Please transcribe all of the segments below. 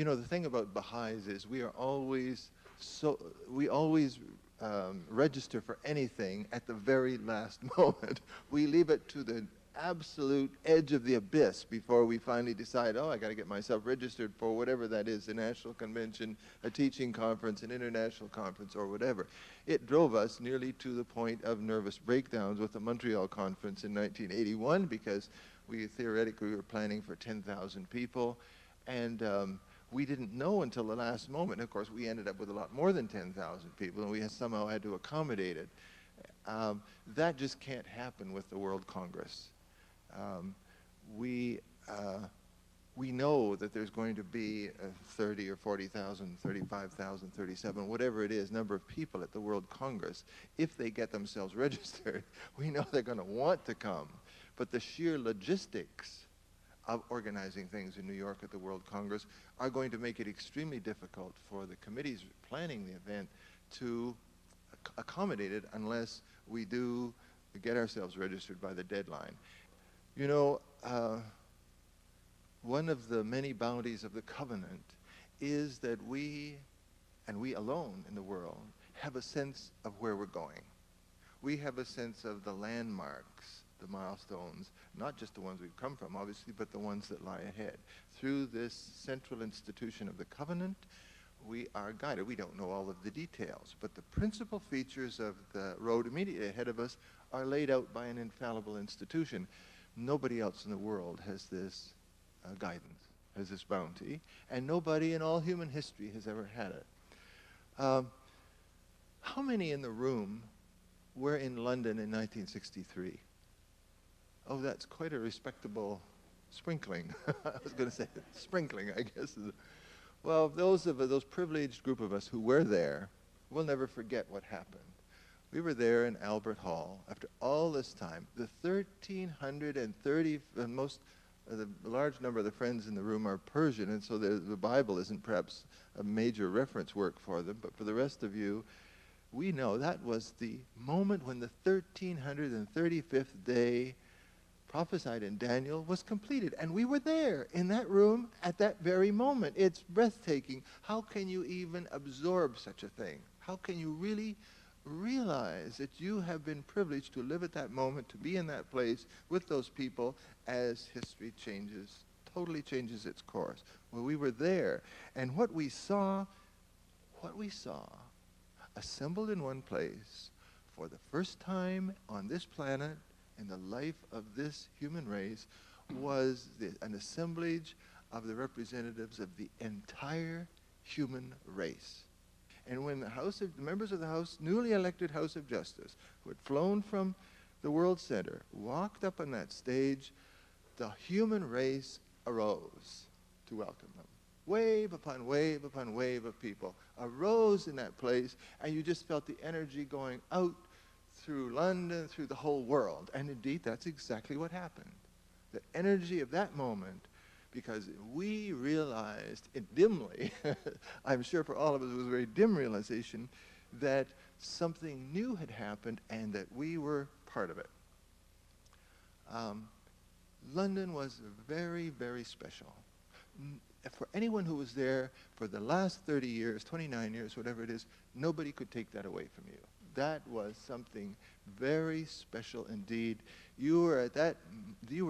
You know, the thing about Baha'is is we always register for anything at the very last moment. We leave it to the absolute edge of the abyss before we finally decide, oh, I got to get myself registered for whatever that is, a national convention, a teaching conference, an international conference, or whatever. It drove us nearly to the point of nervous breakdowns with the Montreal conference in 1981, because we theoretically were planning for 10,000 people, and we didn't know until the last moment. Of course, we ended up with a lot more than 10,000 people, and we somehow had to accommodate it. That just can't happen with the World Congress. We know that there's going to be 30 or 40,000, 35,000, 37, whatever it is, number of people at the World Congress. If they get themselves registered, we know they're going to want to come. But the sheer logistics of organizing things in New York at the World Congress are going to make it extremely difficult for the committees planning the event to accommodate it unless we do get ourselves registered by the deadline. You know, one of the many bounties of the covenant is that we, and we alone in the world, have a sense of where we're going. We have a sense of the landmarks, the milestones, not just the ones we've come from, obviously, but the ones that lie ahead. Through this central institution of the covenant, we are guided. We don't know all of the details, but the principal features of the road immediately ahead of us are laid out by an infallible institution. Nobody else in the world has this guidance, has this bounty, and nobody in all human history has ever had it. How many in the room were in London in 1963? Oh, that's quite a respectable sprinkling. I was going to say sprinkling, I guess. Well, those privileged group of us who were there will never forget what happened. We were there in Albert Hall after all this time. The 1,330, the large number of the friends in the room are Persian, and so the Bible isn't perhaps a major reference work for them, but for the rest of you, we know that was the moment when the 1,335th day prophesied in Daniel was completed. And we were there in that room at that very moment. It's breathtaking. How can you even absorb such a thing? How can you really realize that you have been privileged to live at that moment, to be in that place with those people as history changes, totally changes its course? Well, we were there, and what we saw assembled in one place for the first time on this planet in the life of this human race was an assemblage of the representatives of the entire human race. And when the members of the House, newly elected House of Justice, who had flown from the World Center, walked up on that stage, the human race arose to welcome them. Wave upon wave upon wave of people arose in that place, and you just felt the energy going out through London, through the whole world. And indeed, that's exactly what happened. The energy of that moment, because we realized it dimly, I'm sure for all of us it was a very dim realization, that something new had happened and that we were part of it. London was very, very special. For anyone who was there for the last 30 years, 29 years, whatever it is, nobody could take that away from you. That was something very special indeed. You were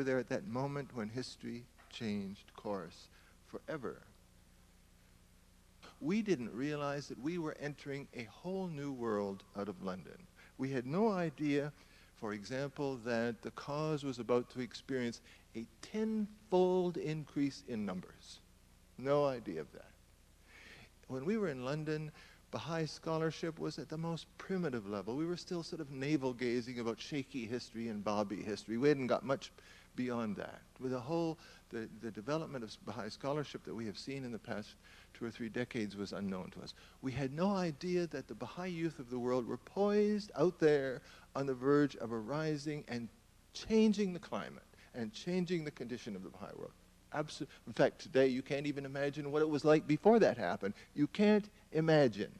there at that moment when history changed course forever. We didn't realize that we were entering a whole new world out of London. We had no idea, for example, that the cause was about to experience a 10-fold increase in numbers. No idea of that. When we were in London, Baha'i scholarship was at the most primitive level. We were still sort of navel-gazing about shaky history and Baha'i history. We hadn't got much beyond that. With the development of Baha'i scholarship that we have seen in the past 2 or 3 decades was unknown to us. We had no idea that the Baha'i youth of the world were poised out there on the verge of arising and changing the climate and changing the condition of the Baha'i world. In fact, today you can't even imagine what it was like before that happened. You can't imagine.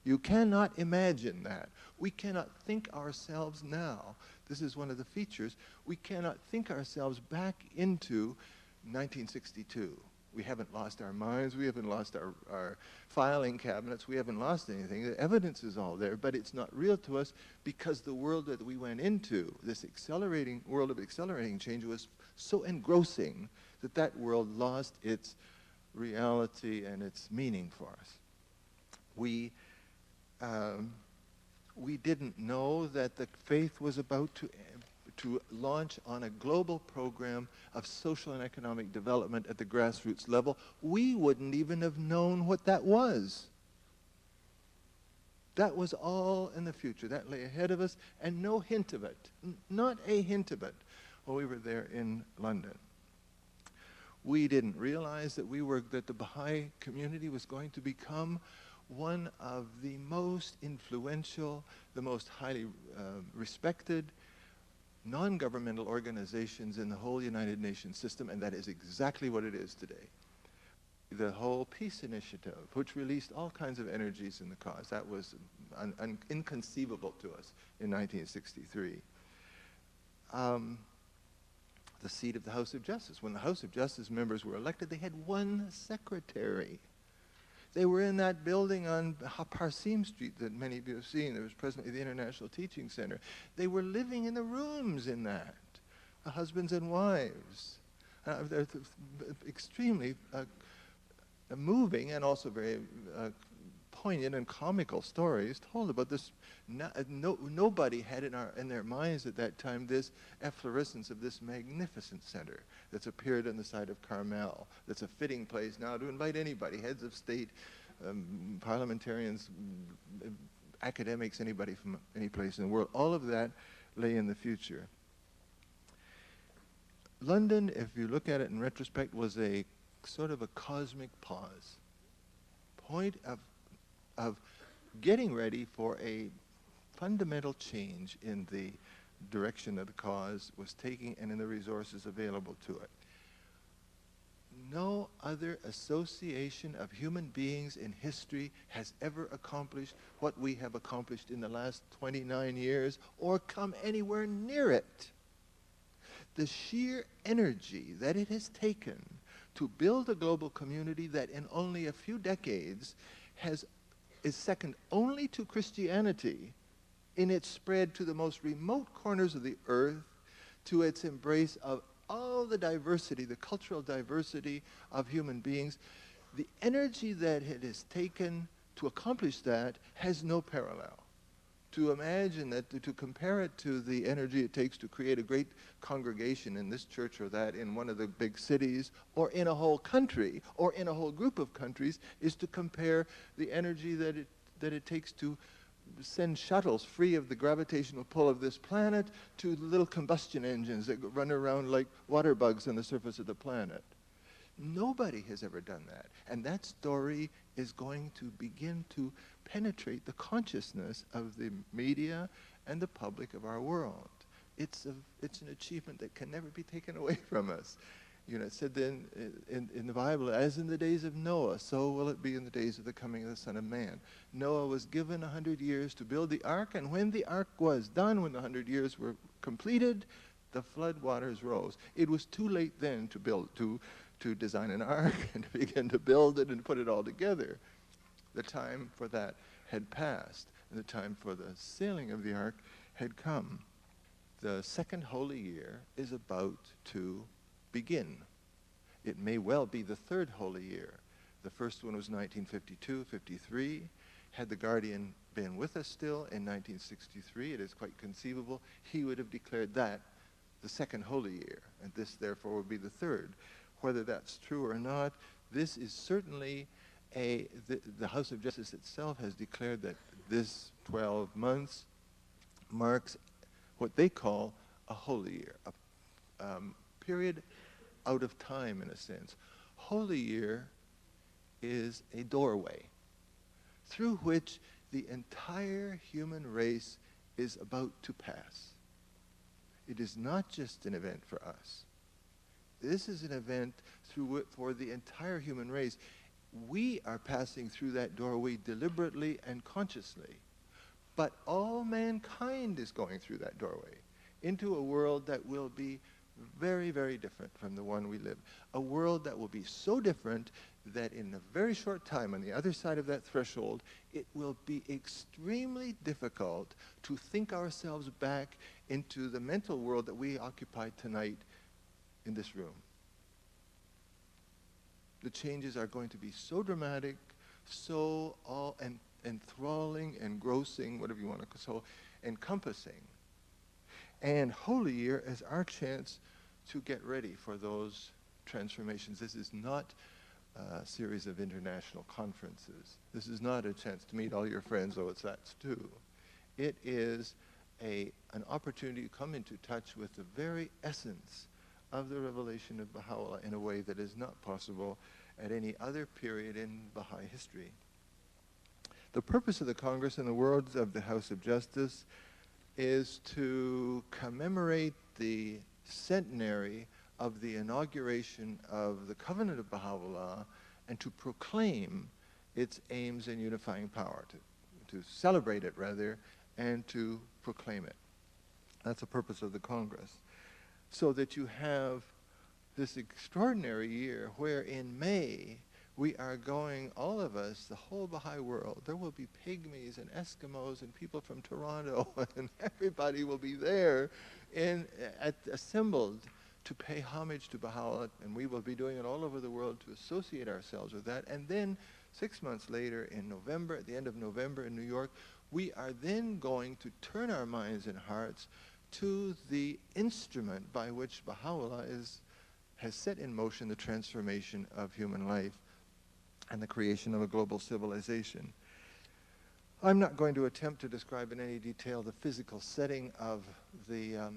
You cannot imagine that. We cannot think ourselves now. This is one of the features. We cannot think ourselves back into 1962 We haven't lost our minds. We haven't lost our filing cabinets. We haven't lost anything. The evidence is all there, but it's not real to us because the world that we went into, this accelerating world of accelerating change, was so engrossing that that world lost its reality and its meaning for us. We didn't know that the faith was about to launch on a global program of social and economic development at the grassroots level. We wouldn't even have known what that was. That was all in the future. That lay ahead of us, and no hint of it, not a hint of it, while we were there in London. We didn't realize that the Baha'i community was going to become one of the most influential, the most highly respected non-governmental organizations in the whole United Nations system, and that is exactly what it is today. The whole peace initiative, which released all kinds of energies in the cause, that was inconceivable to us in 1963. The seat of the House of Justice. When the House of Justice members were elected, they had one secretary. They were in that building on Parsim Street that many of you have seen. There was presently the International Teaching Center. They were living in the rooms in that, husbands and wives. They're extremely moving and also very poignant and comical stories told about this. Nobody had in their minds at that time this efflorescence of this magnificent center that's appeared on the side of Carmel, that's a fitting place now to invite anybody, heads of state, parliamentarians, academics, anybody from any place in the world. All of that lay in the future. London, if you look at it in retrospect, was a sort of a cosmic pause. Point of getting ready for a fundamental change in the direction that the cause was taking and in the resources available to it. No other association of human beings in history has ever accomplished what we have accomplished in the last 29 years or come anywhere near it. The sheer energy that it has taken to build a global community that in only a few decades is second only to Christianity in its spread to the most remote corners of the earth, to its embrace of all the diversity, the cultural diversity of human beings. The energy that it has taken to accomplish that has no parallel. To imagine that, to compare it to the energy it takes to create a great congregation in this church or that in one of the big cities, or in a whole country, or in a whole group of countries, is to compare the energy that it takes to send shuttles free of the gravitational pull of this planet to little combustion engines that run around like water bugs on the surface of the planet. Nobody has ever done that. And that story is going to begin to penetrate the consciousness of the media and the public of our world. It's an achievement that can never be taken away from us. You know, it said then in the Bible, as in the days of Noah, so will it be in the days of the coming of the Son of Man. Noah was given 100 years to build the ark, and when the ark was done, when the 100 years were completed, the flood waters rose. It was too late then to design an ark and to begin to build it and put it all together. The time for that had passed, and the time for the sailing of the ark had come. The second holy year is about to begin. It may well be the third holy year. The first one was 1952-53. Had the Guardian been with us still in 1963, it is quite conceivable he would have declared that the second holy year, and this therefore would be the third. Whether that's true or not, this is certainly the House of Justice itself has declared that this 12 months marks what they call a holy year, a period out of time in a sense. Holy year is a doorway through which the entire human race is about to pass. It is not just an event for us. This is an event for the entire human race. We are passing through that doorway deliberately and consciously. But all mankind is going through that doorway into a world that will be very, very different from the one we live. A world that will be so different that in a very short time, on the other side of that threshold, it will be extremely difficult to think ourselves back into the mental world that we occupy tonight in this room. The changes are going to be so dramatic, so enthralling, engrossing, whatever you want to call it, so encompassing. And Holy Year is our chance to get ready for those transformations. This is not a series of international conferences. This is not a chance to meet all your friends, though that's too. It is an opportunity to come into touch with the very essence of the revelation of Baha'u'llah in a way that is not possible at any other period in Baha'i history. The purpose of the Congress, in the words of the House of Justice, is to commemorate the centenary of the inauguration of the Covenant of Baha'u'llah and to proclaim its aims and unifying power, to celebrate it rather, and to proclaim it. That's the purpose of the Congress. So that you have this extraordinary year where in May we are going, all of us, the whole Baha'i world, there will be pygmies and Eskimos and people from Toronto, and everybody will be there assembled to pay homage to Baha'u'llah, and we will be doing it all over the world to associate ourselves with that. And then 6 months later in November, at the end of November in New York, we are then going to turn our minds and hearts to the instrument by which Baha'u'llah has set in motion the transformation of human life and the creation of a global civilization. I'm not going to attempt to describe in any detail the physical setting of the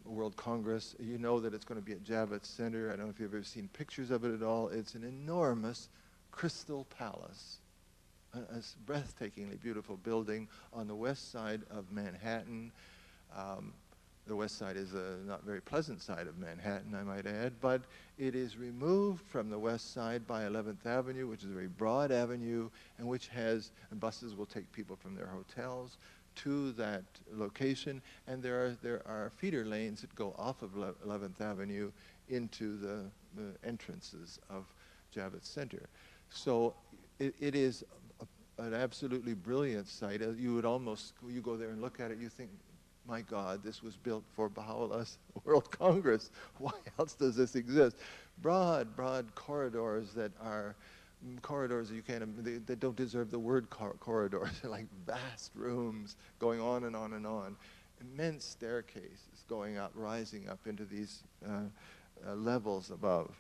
World Congress. You know that it's going to be at Javits Center. I don't know if you've ever seen pictures of it at all. It's an enormous crystal palace, a breathtakingly beautiful building on the west side of Manhattan. The west side is a not very pleasant side of Manhattan, I might add, but it is removed from the west side by 11th Avenue, which is a very broad avenue, and which has, and buses will take people from their hotels to that location, and there are feeder lanes that go off of 11th Avenue into the entrances of Javits Center. So it is an absolutely brilliant site. You would almost, you go there and look at it, you think, my God, this was built for Baha'u'llah's World Congress. Why else does this exist? Broad corridors that are corridors that you can't, they don't deserve the word corridors. They're like vast rooms going on and on and on. Immense staircases going up, rising up into these levels above.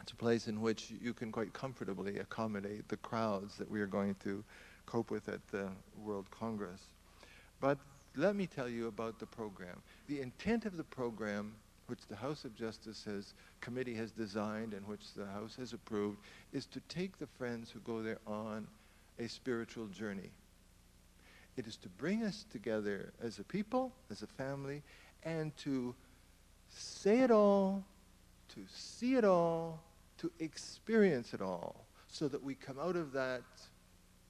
It's a place in which you can quite comfortably accommodate the crowds that we are going to cope with at the World Congress. But let me tell you about the program. The intent of the program, which the House of Justice committee has designed and which the House has approved, is to take the friends who go there on a spiritual journey. It is to bring us together as a people, as a family, and to say it all, to see it all, to experience it all, so that we come out of that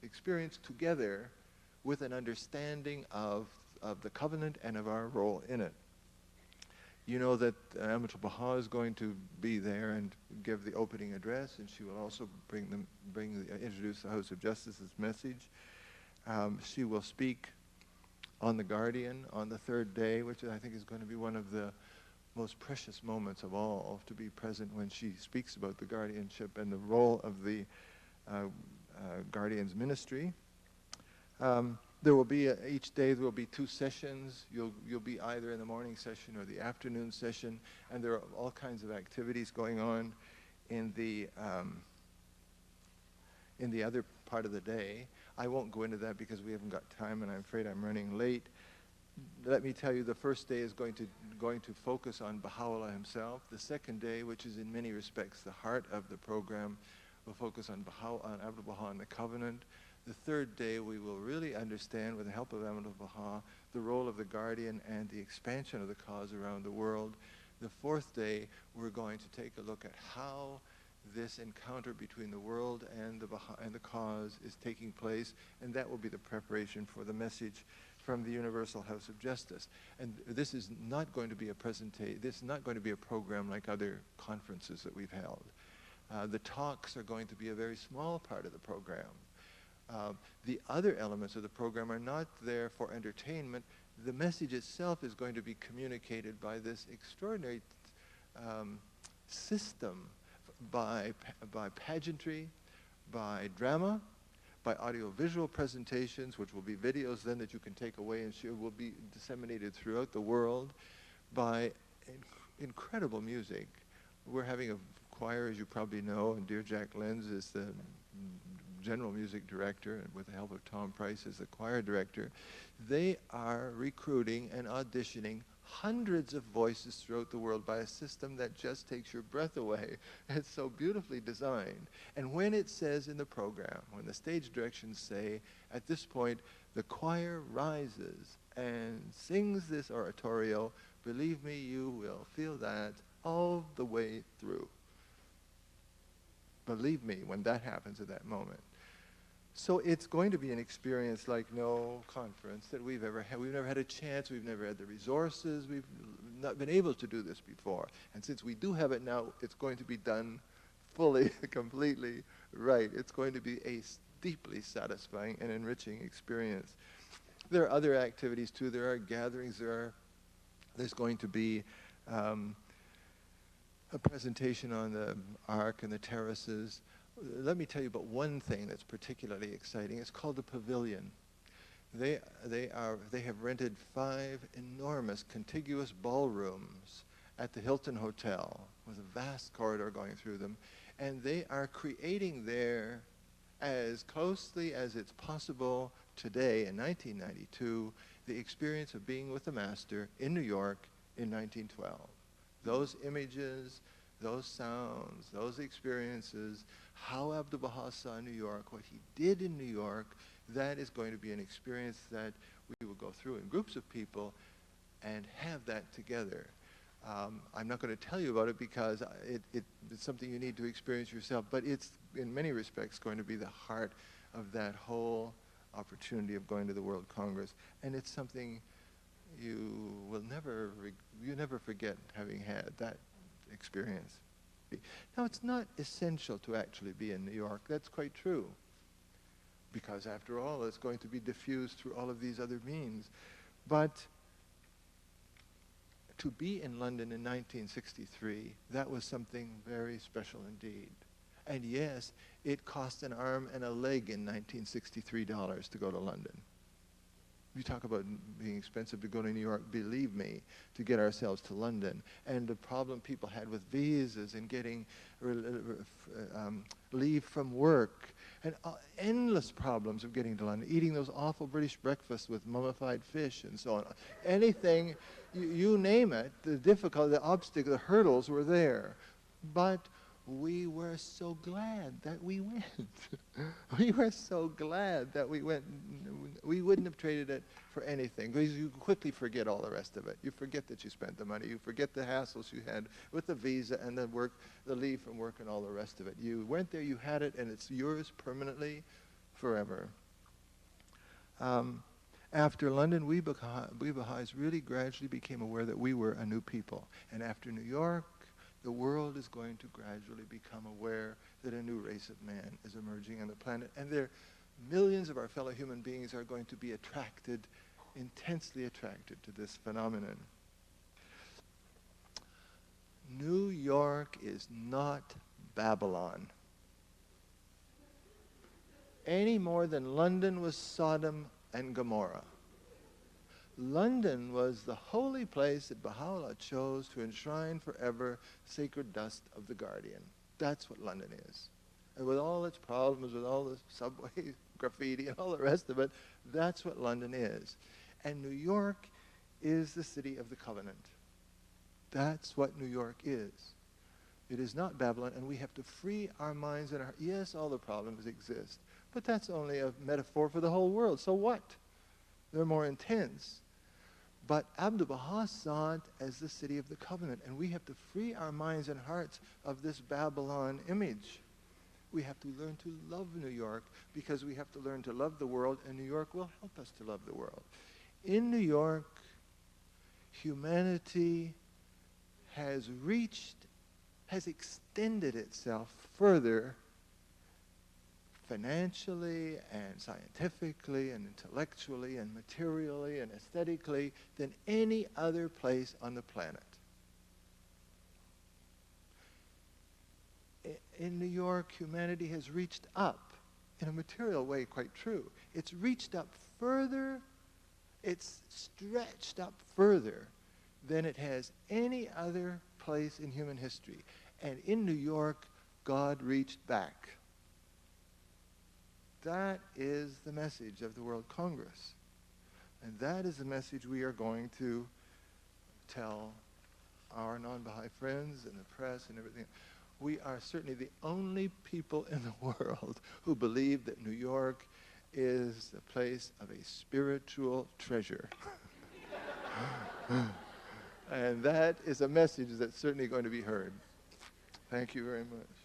experience together with an understanding of the covenant and of our role in it. You know that Amatul Baha is going to be there and give the opening address, and she will also introduce the House of Justice's message. She will speak on The Guardian on the third day, which I think is going to be one of the most precious moments of all, to be present when she speaks about the guardianship and the role of the Guardian's ministry. There will be, each day there will be 2 sessions. You'll be either in the morning session or the afternoon session, and there are all kinds of activities going on in the other part of the day. I won't go into that because we haven't got time, and I'm afraid I'm running late. Let me tell you, the first day is going to focus on Baha'u'llah himself. The second day, which is in many respects the heart of the program, will focus on Abdul Baha and the Covenant. The third day, we will really understand, with the help of Amatul Baha, the role of the Guardian and the expansion of the cause around the world. The fourth day, we're going to take a look at how this encounter between the world and the cause is taking place, and that will be the preparation for the message from the Universal House of Justice. And this is not going to be a presentation, this is not going to be a program like other conferences that we've held. The talks are going to be a very small part of the program. The other elements of the program are not there for entertainment. The message itself is going to be communicated by this extraordinary system, by pageantry, by drama, by audiovisual presentations, which will be videos then that you can take away and share, will be disseminated throughout the world, by incredible music. We're having a choir, as you probably know, and dear Jack Lenz is the general music director, and with the help of Tom Price as the choir director. They are recruiting and auditioning hundreds of voices throughout the world by a system that just takes your breath away. It's so beautifully designed. And when it says in the program, when the stage directions say, at this point, the choir rises and sings this oratorio, believe me, you will feel that all the way through. Believe me, when that happens at that moment. So it's going to be an experience like no conference that we've ever had. We've never had a chance. We've never had the resources. We've not been able to do this before. And since we do have it now, it's going to be done fully, completely right. It's going to be a deeply satisfying and enriching experience. There are other activities too. There are gatherings. There's going to be a presentation on the Ark and the terraces. Let me tell you about one thing that's particularly exciting. It's called the Pavilion. They have rented 5 enormous contiguous ballrooms at the Hilton Hotel with a vast corridor going through them, and they are creating there, as closely as it's possible today in 1992, the experience of being with the Master in New York in 1912. Those images, those sounds, those experiences, how Abdu'l-Baha saw New York, what he did in New York, that is going to be an experience that we will go through in groups of people and have that together. I'm not going to tell you about it because it's something you need to experience yourself, but it's in many respects going to be the heart of that whole opportunity of going to the World Congress. And it's something you will never forget having had that experience. Now, it's not essential to actually be in New York. That's quite true, because after all, it's going to be diffused through all of these other means. But to be in London in 1963, that was something very special indeed. And yes, it cost an arm and a leg in 1963 dollars to go to London. You talk about being expensive to go to New York, believe me, to get ourselves to London. And the problem people had with visas and getting leave from work, and endless problems of getting to London, eating those awful British breakfasts with mummified fish and so on. Anything, you name it, the difficulty, the obstacle, the hurdles were there. But we were so glad that we went. We were so glad that we went. We wouldn't have traded it for anything, because you quickly forget all the rest of it. You forget that you spent the money. You forget the hassles you had with the visa and the work, the leave from work and all the rest of it. You went there, you had it, and it's yours permanently, forever. After London, we Baha'is really gradually became aware that we were a new people. And after New York, the world is going to gradually become aware that a new race of man is emerging on the planet. And millions of our fellow human beings are going to be attracted, intensely attracted to this phenomenon. New York is not Babylon, any more than London was Sodom and Gomorrah. London was the holy place that Baha'u'llah chose to enshrine forever sacred dust of the Guardian. That's what London is. And with all its problems, with all the subway graffiti and all the rest of it, that's what London is. And New York is the city of the covenant. That's what New York is. It is not Babylon, and we have to free our minds and our... Yes, all the problems exist, but that's only a metaphor for the whole world. So what? They're more intense. But Abdu'l-Baha saw it as the city of the covenant, and we have to free our minds and hearts of this Babylon image. We have to learn to love New York, because we have to learn to love the world, and New York will help us to love the world. In New York, humanity has extended itself further financially and scientifically and intellectually and materially and aesthetically than any other place on the planet. In New York, humanity has reached up, in a material way, quite true. It's reached up further, it's stretched up further than it has any other place in human history. And in New York, God reached back. That is the message of the World Congress. And that is the message we are going to tell our non-Baha'i friends and the press and everything. We are certainly the only people in the world who believe that New York is the place of a spiritual treasure. And that is a message that's certainly going to be heard. Thank you very much.